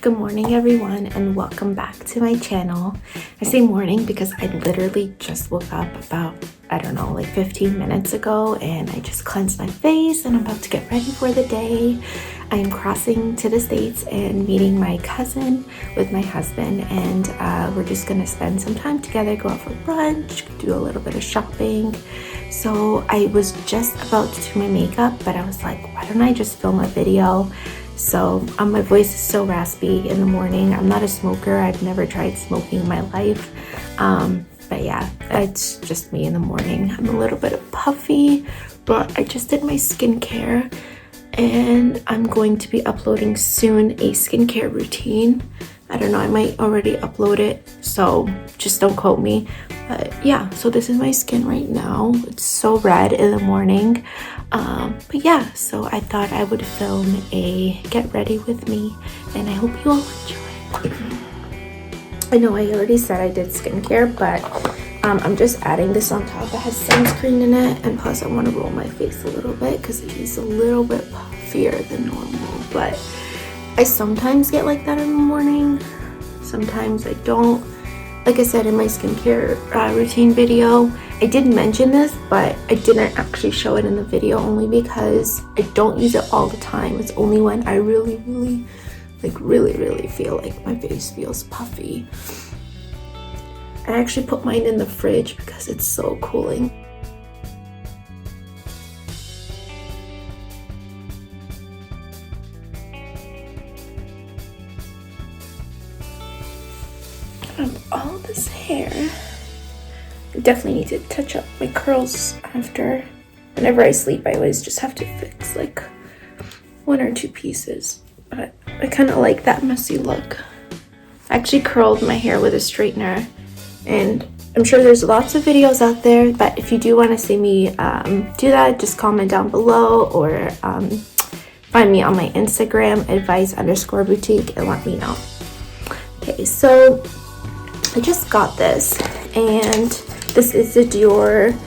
Good morning everyone and welcome back to my channel. I say morning because I literally just woke up about, I don't know, like 15 minutes ago, and I just cleansed my face and I'm about to get ready for the day. I am crossing to the States and meeting my cousin with my husband, and we're just gonna spend some time together, go out for brunch, do a little bit of shopping. So I was just about to do my makeup, but I was like, why don't I just film a video? So my voice is so raspy in the morning. I'm not a smoker. I've never tried smoking in my life. But yeah, it's just me in the morning. I'm a little bit puffy, but I just did my skincare and I'm going to be uploading soon a skincare routine. I don't know, I might already upload it, so just don't quote me. But yeah, so this is my skin right now. It's so red in the morning. But yeah, so I thought I would film a get ready with me, and I hope you all enjoy. I know I already said I did skincare, but I'm just adding this on top. It has sunscreen in it, and plus I want to roll my face a little bit because it is a little bit puffier than normal. But I sometimes get like that in the morning, sometimes I don't. Like I said in my skincare routine video, I did mention this, but I didn't actually show it in the video only because I don't use it all the time. It's only when I really feel like my face feels puffy. I actually put mine in the fridge because it's so cooling. All this hair, I definitely need to touch up my curls after. Whenever I sleep, I always just have to fix like one or two pieces, but I kind of like that messy look. I actually curled my hair with a straightener, and I'm sure there's lots of videos out there, but if you do want to see me do that, just comment down below or find me on my Instagram, advice_boutique, and let me know. Okay, so I just got this, and this is the Dior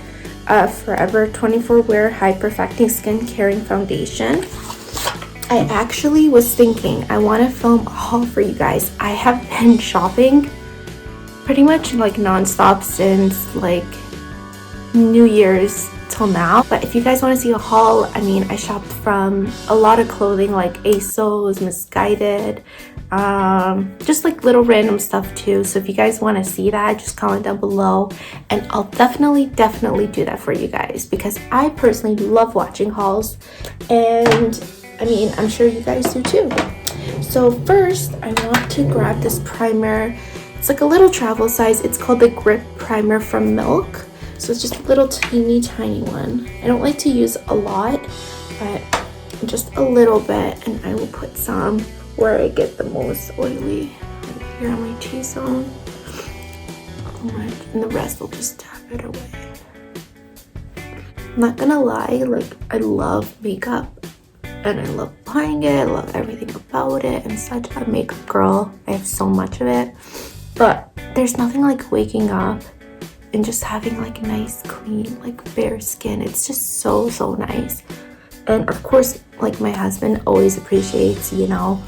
Forever 24 Wear High Perfecting Skin Caring Foundation. I actually was thinking I want to film a haul for you guys. I have been shopping pretty much like non-stop since like New Year's till now, but if you guys want to see a haul, I mean, I shopped from a lot of clothing like ASOS, Misguided, just like little random stuff too. So if you guys want to see that, just comment down below and I'll definitely do that for you guys, because I personally love watching hauls, and I mean, I'm sure you guys do too. So first I want to grab this primer. It's like a little travel size. It's called the Grip Primer from Milk. So it's just a little teeny tiny one. I don't like to use a lot, but just a little bit, and I will put some where I get the most oily, like here on my T-zone. Alright, and the rest will just tap it away. I'm not gonna lie, like I love makeup and I love applying it. I love everything about it. I'm such a makeup girl. I have so much of it. But there's nothing like waking up and just having like nice, clean, like bare skin. It's just so nice. And of course, like my husband always appreciates, you know,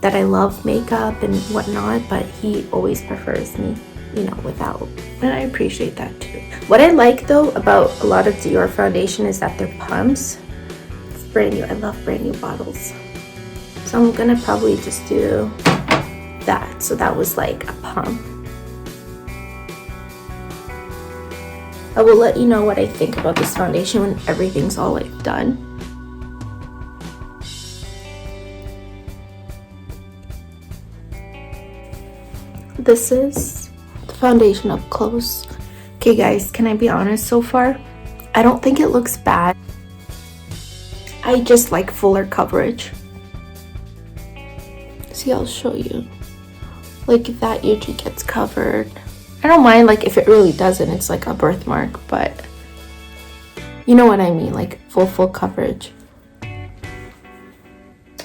that I love makeup and whatnot, but he always prefers me, you know, without. And I appreciate that too. What I like though about a lot of Dior foundation is that they're pumps. It's brand new. I love brand new bottles. So I'm gonna probably just do that. So that was like a pump. I will let you know what I think about this foundation when everything's all like done. This is the foundation up close. Okay guys, can I be honest so far? I don't think it looks bad. I just like fuller coverage. See, I'll show you. Like that usually gets covered. I don't mind like if it really doesn't, it's like a birthmark, but you know what I mean, like full coverage.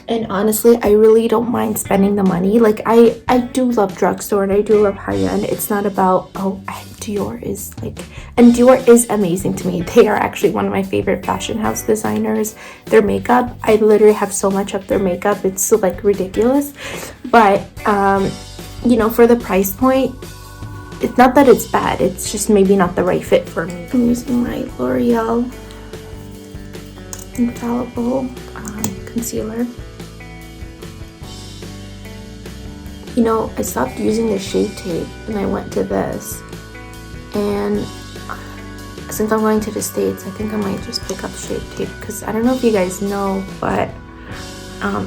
And honestly, I really don't mind spending the money. Like I do love drugstore and I do love high-end. It's not about, oh, Dior is like, and Dior is amazing to me. They are actually one of my favorite fashion house designers. Their makeup, I literally have so much of their makeup, it's so like ridiculous. But you know, for the price point, it's not that it's bad, it's just maybe not the right fit for me. I'm using my L'Oreal Infallible concealer. You know, I stopped using the Shape Tape and I went to this, and since I'm going to the States, I think I might just pick up Shape Tape, because I don't know if you guys know, but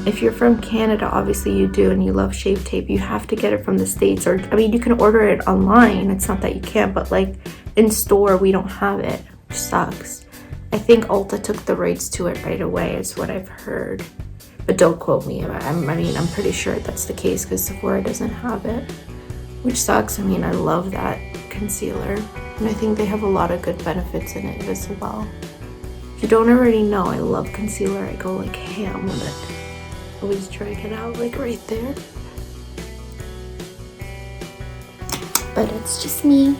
if you're from Canada, obviously you do, and you love Shape Tape, you have to get it from the States. Or I mean, you can order it online, it's not that you can't, but like in store we don't have it, which sucks. I think Ulta took the rights to it right away, is what I've heard, but don't quote me. I mean, I'm pretty sure that's the case, because Sephora doesn't have it, which sucks. I mean, I love that concealer, and I think they have a lot of good benefits in it as well. If you don't already know, I love concealer. I go like ham with it. Always drag it out like right there. But it's just me.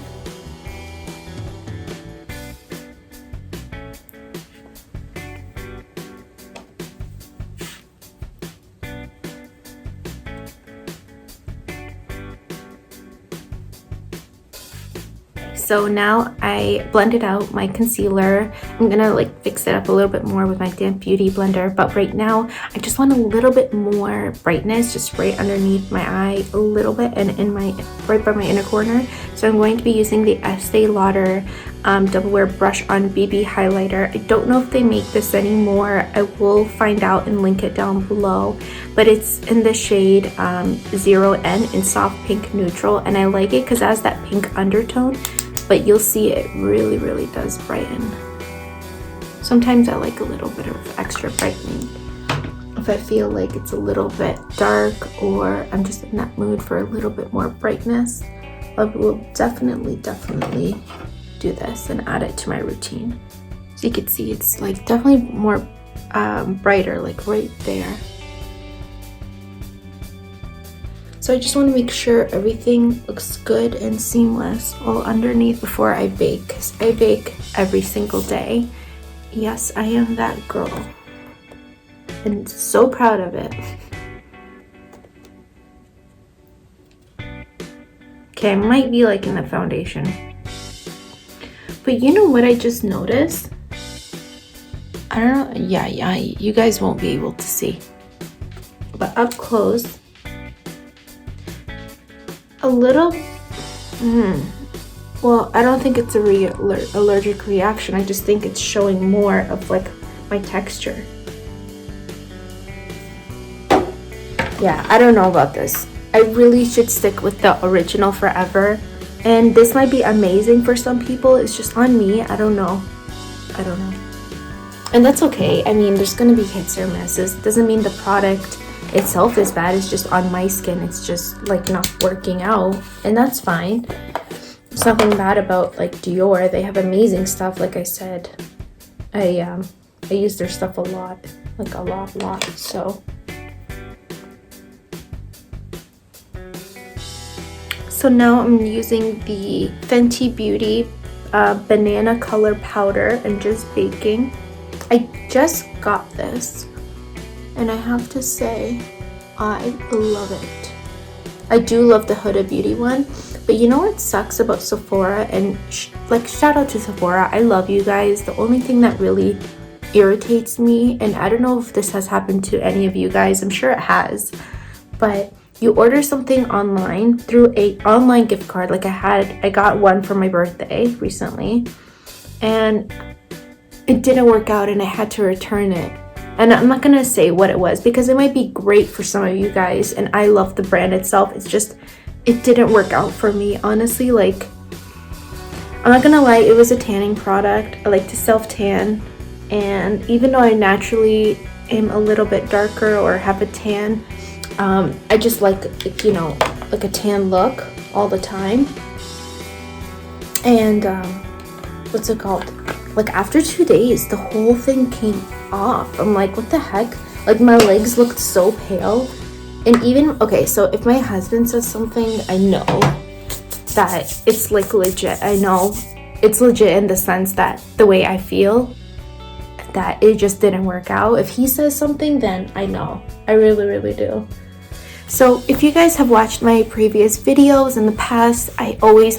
So now I blended out my concealer. I'm gonna like fix it up a little bit more with my damp beauty blender, but right now I just want a little bit more brightness, just right underneath my eye a little bit, and in my right by my inner corner. So I'm going to be using the Estee Lauder Double Wear Brush On BB highlighter. I don't know if they make this anymore. I will find out and link it down below, but it's in the shade 0N in soft pink neutral, and I like it because it has that pink undertone, but you'll see it really does brighten. Sometimes I like a little bit of extra brightening if I feel like it's a little bit dark, or I'm just in that mood for a little bit more brightness. I will definitely do this and add it to my routine. So you can see it's like definitely more brighter, like right there. So I just want to make sure everything looks good and seamless all underneath before I bake, because I bake every single day. Yes, I am that girl, and so proud of it. Okay, I might be liking the foundation, but you know what I just noticed? I don't know, yeah, you guys won't be able to see, but up close, a little, well, I don't think it's a allergic reaction. I just think it's showing more of like my texture. Yeah, I don't know about this. I really should stick with the original forever. And this might be amazing for some people. It's just on me. I don't know. And that's okay. I mean, there's gonna be hits or misses. It doesn't mean the product itself is bad. It's just on my skin, it's just like not working out, and that's fine. There's nothing bad about like Dior. They have amazing stuff. Like I said, I use their stuff a lot, like a lot. So now I'm using the Fenty Beauty banana color powder and just baking. I just got this, and I have to say, I love it. I do love the Huda Beauty one, but you know what sucks about Sephora, and like shout out to Sephora, I love you guys. The only thing that really irritates me, and I don't know if this has happened to any of you guys, I'm sure it has, but you order something online through a online gift card. Like I got one for my birthday recently, and it didn't work out and I had to return it. And I'm not gonna say what it was, because it might be great for some of you guys, and I love the brand itself. It's just, it didn't work out for me, honestly. Like, I'm not gonna lie, it was a tanning product. I like to self-tan, and even though I naturally am a little bit darker or have a tan, I just like, you know, like a tan look all the time. And what's it called? Like after 2 days, the whole thing came off. I'm like, what the heck? Like my legs looked so pale. And even, okay, so if my husband says something, I know that it's like legit. I know it's legit in the sense that the way I feel, that it just didn't work out. If he says something, then I know. I really do. So if you guys have watched my previous videos in the past,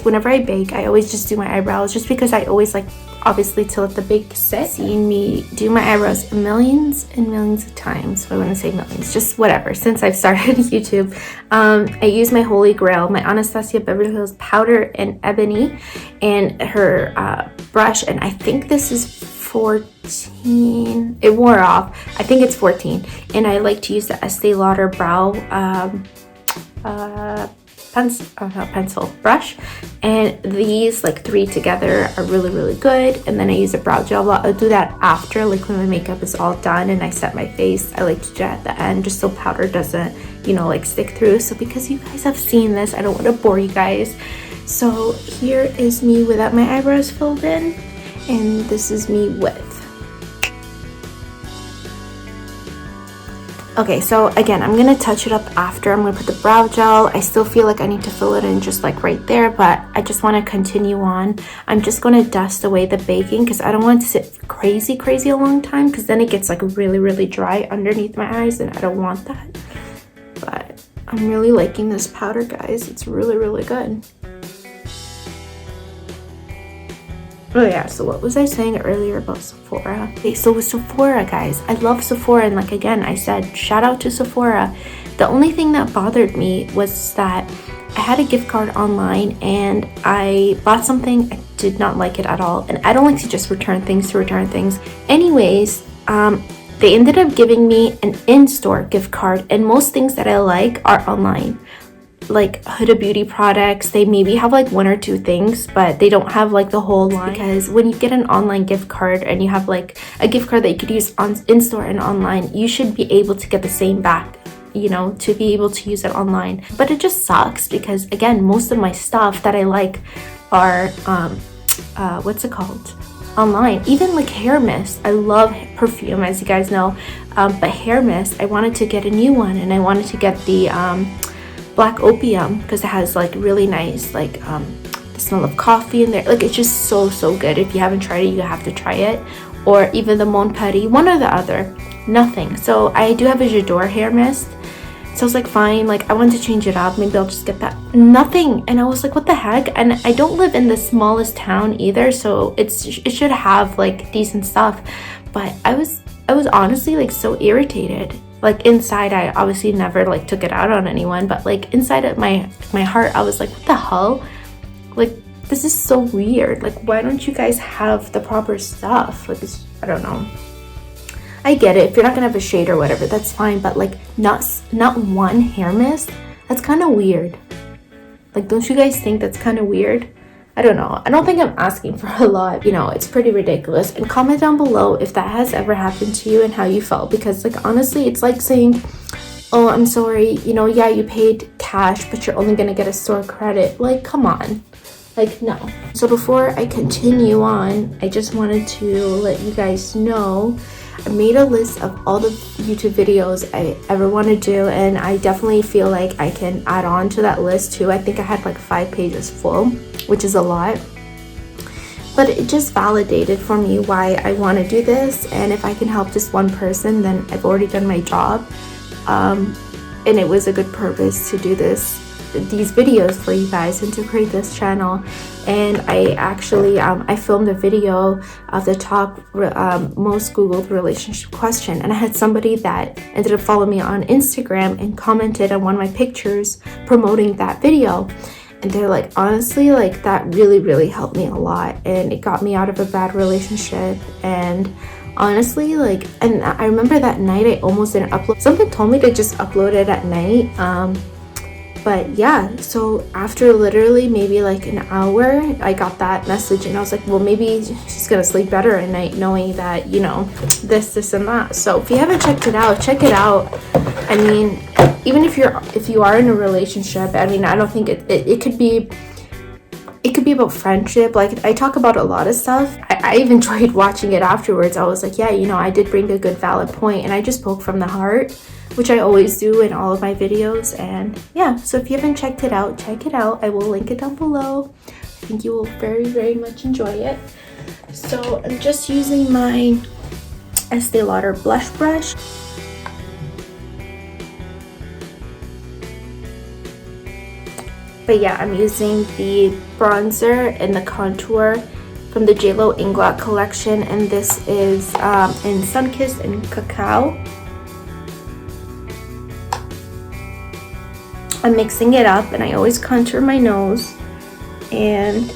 whenever I bake, I always just do my eyebrows, just because I always like, obviously, to let the bake sit. Seen me do my eyebrows millions and millions of times. So I wouldn't say millions, just whatever. Since I've started YouTube, I use my holy grail, my Anastasia Beverly Hills powder in Ebony, and her brush, and I think this is 14. It wore off. I think it's 14, and I like to use the Estée Lauder brow pencil brush, and these like 3 together are really good. And then I use a brow gel. I'll do that after, like when my makeup is all done and I set my face. I like to do that at the end, just so powder doesn't, you know, like stick through. So because you guys have seen this, I don't want to bore you guys. So here is me without my eyebrows filled in, and this is me with. Okay, so again, I'm gonna touch it up after. I'm gonna put the brow gel. I still feel like I need to fill it in just like right there, but I just want to continue on. I'm just gonna dust away the baking because I don't want it to sit for crazy a long time, because then it gets like really dry underneath my eyes, and I don't want that. But I'm really liking this powder, guys. It's really good. Oh yeah, so what was I saying earlier about Sephora? Okay, so with Sephora, guys, I love Sephora, and like again, I said, shout out to Sephora. The only thing that bothered me was that I had a gift card online and I bought something, I did not like it at all, and I don't like to just return things to return things. Anyways, they ended up giving me an in-store gift card, and most things that I like are online. Like Huda Beauty products, they maybe have like 1 or 2 things, but they don't have like the whole line, because when you get an online gift card and you have like a gift card that you could use on in-store and online, you should be able to get the same back, you know, to be able to use it online. But it just sucks because again, most of my stuff that I like are what's it called, online. Even like hair mist, I love perfume, as you guys know, but hair mist, I wanted to get a new one, and I wanted to get the black opium, because it has like really nice like the smell of coffee in there. Like it's just so good. If you haven't tried it, you have to try it. Or even the Mon Petit, one or the other. Nothing. So I do have a J'adore hair mist, so I was like, fine, like I wanted to change it up, maybe I'll just get that. Nothing. And I was like, what the heck? And I don't live in the smallest town either, so it should have like decent stuff. But I was honestly like so irritated. Like inside, I obviously never like took it out on anyone, but like inside of my heart, I was like, what the hell? Like, this is so weird. Like, why don't you guys have the proper stuff? Like, I don't know. I get it. If you're not gonna have a shade or whatever, that's fine. But like, not one hair mist. That's kind of weird. Like, don't you guys think that's kind of weird? I don't know. I don't think I'm asking for a lot. You know, it's pretty ridiculous. And comment down below if that has ever happened to you and how you felt. Because like, honestly, it's like saying, oh, I'm sorry, you know, yeah, you paid cash, but you're only gonna get a store credit. Like, come on. Like, no. So before I continue on, I just wanted to let you guys know I made a list of all the YouTube videos I ever want to do, and I definitely feel like I can add on to that list too. I think I had like 5 pages full, which is a lot, but it just validated for me why I want to do this. And if I can help just one person, then I've already done my job. And it was a good purpose to do these videos for you guys and to create this channel. And I actually I filmed a video of the top most googled relationship question, and I had somebody that ended up following me on Instagram and commented on one of my pictures promoting that video, and they're like, honestly, like that really helped me a lot, and it got me out of a bad relationship. And honestly, like, and I remember that night I almost didn't upload. Something told me to just upload it at night. But yeah, so after literally maybe like an hour, I got that message, and I was like, well, maybe she's gonna sleep better at night knowing that, you know, this and that. So if you haven't checked it out, check it out. I mean, even if you are in a relationship, I mean, I don't think it could be about friendship. Like, I talk about a lot of stuff. I even enjoyed watching it afterwards. I was like, yeah, you know, I did bring a good valid point, and I just spoke from the heart, which I always do in all of my videos. And yeah, so if you haven't checked it out, check it out. I will link it down below. I think you will very much enjoy it. So I'm just using my Estee Lauder blush brush. But yeah, I'm using the bronzer and the contour from the Jloxinglot collection, and this is in Sunkissed and Cocoa. I'm mixing it up, and I always contour my nose, and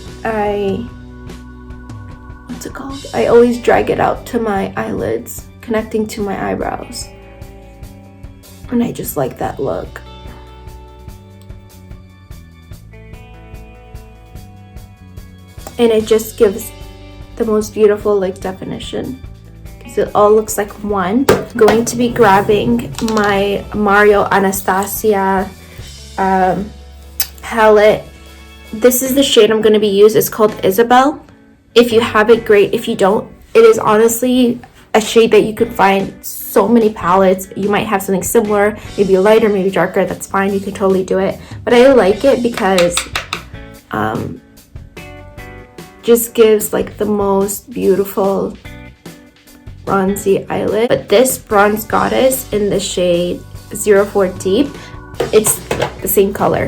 what's it called? I always drag it out to my eyelids, connecting to my eyebrows. And I just like that look. And it just gives the most beautiful like definition, because it all looks like one. I'm going to be grabbing my Mario Anastasia palette. This is the shade I'm going to be using. It's called Isabel. If you have it, great. If you don't, it is honestly a shade that you could find so many palettes. You might have something similar, maybe lighter, maybe darker. That's fine. You can totally do it. But I like it because just gives like the most beautiful bronzy eyelid. But this Bronze Goddess in the shade 04 Deep, it's the same color.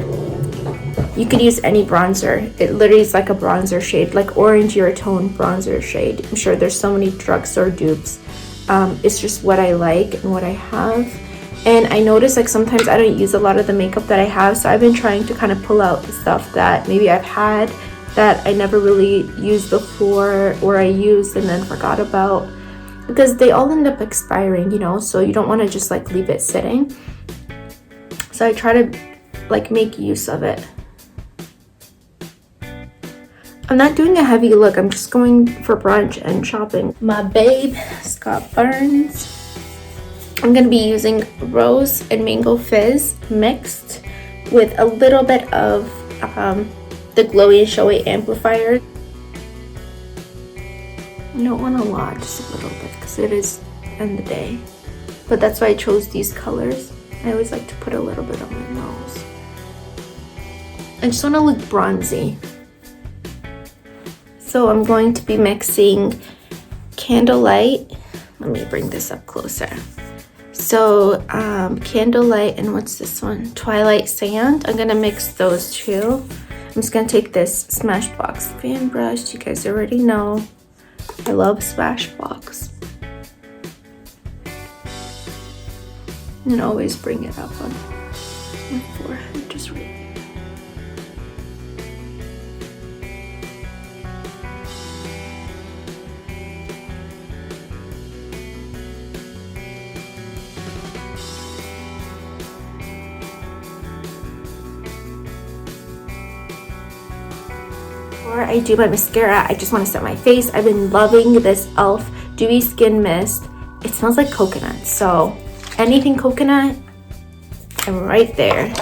You could use any bronzer. It literally is like a bronzer shade, like orangey tone bronzer shade. I'm sure there's so many drugstore dupes. It's just what I like and what I have. And I notice like sometimes I don't use a lot of the makeup that I have, so I've been trying to kind of pull out the stuff that maybe I've had that I never really used before, or I used and then forgot about, because they all end up expiring, you know, so you don't want to just like leave it sitting. So I try to like make use of it. I'm not doing a heavy look. I'm just going for brunch and shopping. My babe, Scott Burns. I'm going to be using Rose and Mango Fizz mixed with a little bit of the Glowy and Showy Amplifier. You don't want a lot, just a little bit, because it is end of the day. But that's why I chose these colors. I always like to put a little bit on my nose. I just want to look bronzy. So I'm going to be mixing Candlelight. Let me bring this up closer. So Candlelight and what's this one? Twilight Sand. I'm gonna mix those two. I'm just gonna take this Smashbox fan brush. You guys already know I love Smashbox. And always bring it up on my forehead, just right. Before I do my mascara, I just want to set my face. I've been loving this e.l.f. Dewy Skin Mist. It smells like coconut, so anything coconut, I'm right there.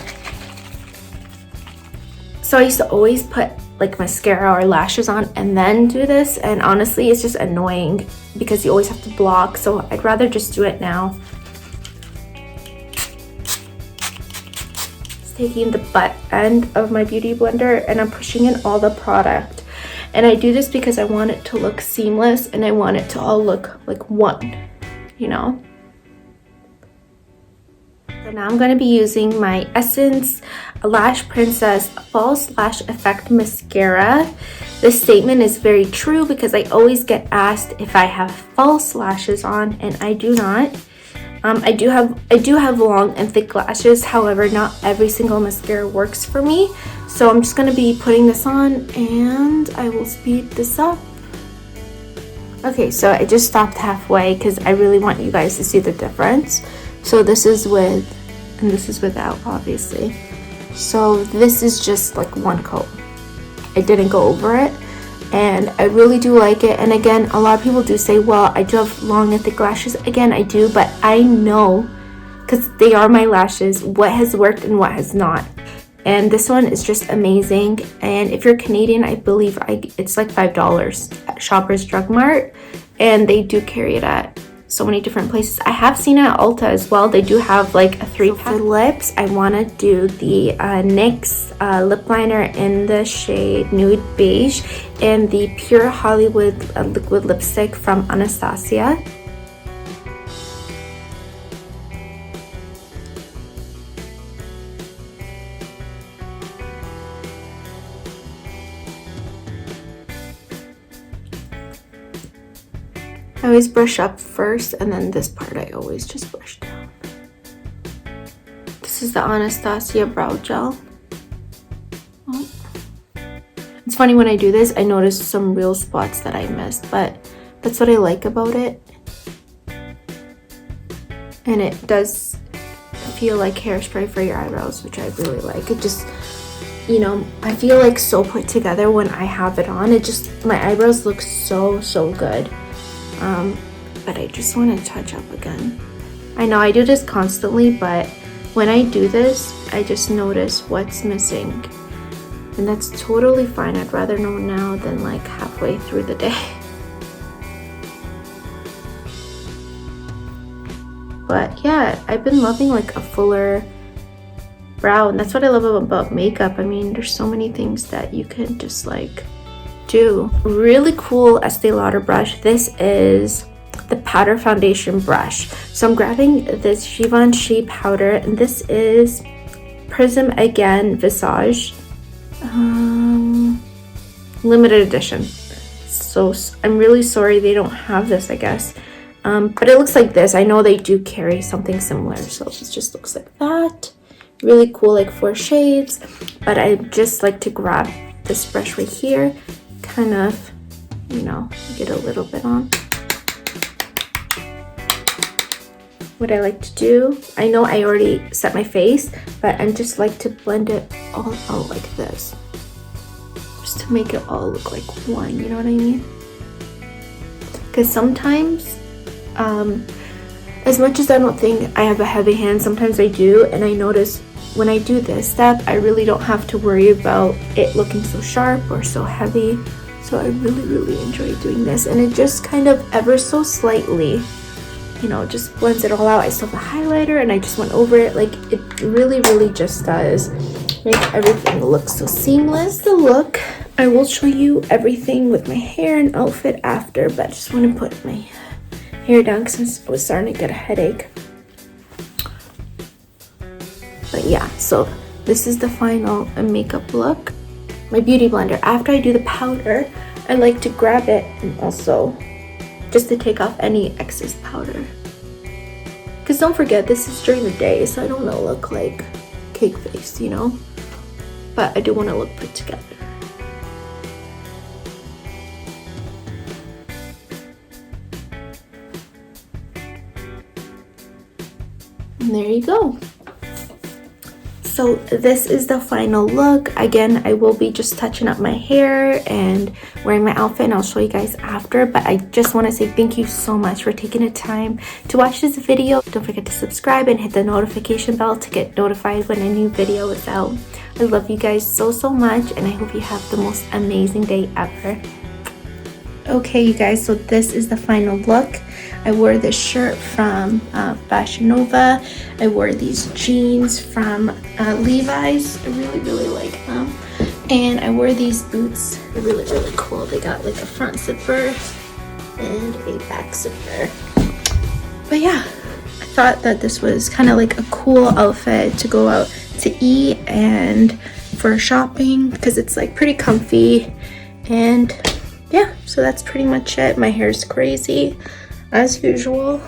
So I used to always put like mascara or lashes on and then do this, and honestly it's just annoying because you always have to block, so I'd rather just do it now. Taking the butt end of my beauty blender and I'm pushing in all the product, and I do this because I want it to look seamless and I want it to all look like one, you know. So now I'm going to be using my Essence Lash Princess False Lash Effect Mascara. This statement is very true because I always get asked if I have false lashes on, and I do not. I do have long and thick lashes, however not every single mascara works for me. So I'm just going to be putting this on and I will speed this up. Okay, so I just stopped halfway because I really want you guys to see the difference. So this is with, and this is without, obviously. So this is just like one coat. I didn't go over it. And I really do like it. And again, a lot of people do say, well, I do have long and thick lashes. Again, I do, but I know, because they are my lashes, what has worked and what has not. And this one is just amazing. And if you're Canadian, I believe it's like $5 at Shoppers Drug Mart. And they do carry it at so many different places. I have seen it at Ulta as well. They do have like a 3-pack. For lips, I want to do the NYX lip liner in the shade Nude Beige and the Pure Hollywood liquid lipstick from Anastasia. I always brush up first, and then this part I always just brush down. This is the Anastasia brow gel. Oh. It's funny when I do this, I notice some real spots that I missed, but that's what I like about it. And it does feel like hairspray for your eyebrows, which I really like. It just, you know, I feel like so put together when I have it on. It just, my eyebrows look so good. But I just want to touch up again. I know I do this constantly, but when I do this, I just notice what's missing. And that's totally fine. I'd rather know now than like halfway through the day. But yeah, I've been loving like a fuller brow, and that's what I love about makeup. I mean, there's so many things that you can just like do. Really cool Estee Lauder brush. This is the powder foundation brush. So I'm grabbing this Givenchy powder, and this is Prism Again Visage limited edition. So I'm really sorry they don't have this, I guess. But it looks like this. I know they do carry something similar, so it just looks like that. Really cool, like 4 shades. But I just like to grab this brush right here, kind of, you know, get a little bit on. What I like to do, I know I already set my face, but I just like to blend it all out like this, just to make it all look like one, you know what I mean? Because sometimes, as much as I don't think I have a heavy hand, sometimes I do, and I notice when I do this step, I really don't have to worry about it looking so sharp or so heavy. So I really enjoy doing this, and it just kind of ever so slightly, you know, just blends it all out. I still have a highlighter, and I just went over it. Like, it really just does make everything look so seamless. The look, I will show you everything with my hair and outfit after, but I just want to put my hair down because I was starting to get a headache. But yeah, so this is the final makeup look. My beauty blender. After I do the powder, I like to grab it and also just to take off any excess powder. Because don't forget, this is during the day, so I don't want to look like cake face, you know? But I do want to look put together. And there you go. So this is the final look. Again, I will be just touching up my hair and wearing my outfit, and I'll show you guys after. But I just want to say thank you so much for taking the time to watch this video. Don't forget to subscribe and hit the notification bell to get notified when a new video is out. I love you guys so much, and I hope you have the most amazing day ever. Okay, you guys, so this is the final look. I wore this shirt from Fashion Nova. I wore these jeans from Levi's. I really like them. And I wore these boots. They're really cool. They got like a front zipper and a back zipper. But yeah, I thought that this was kind of like a cool outfit to go out to eat and for shopping, because it's like pretty comfy. And yeah, so that's pretty much it. My hair's crazy as usual,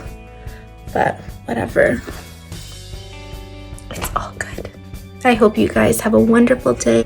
but whatever, it's all good. I hope you guys have a wonderful day.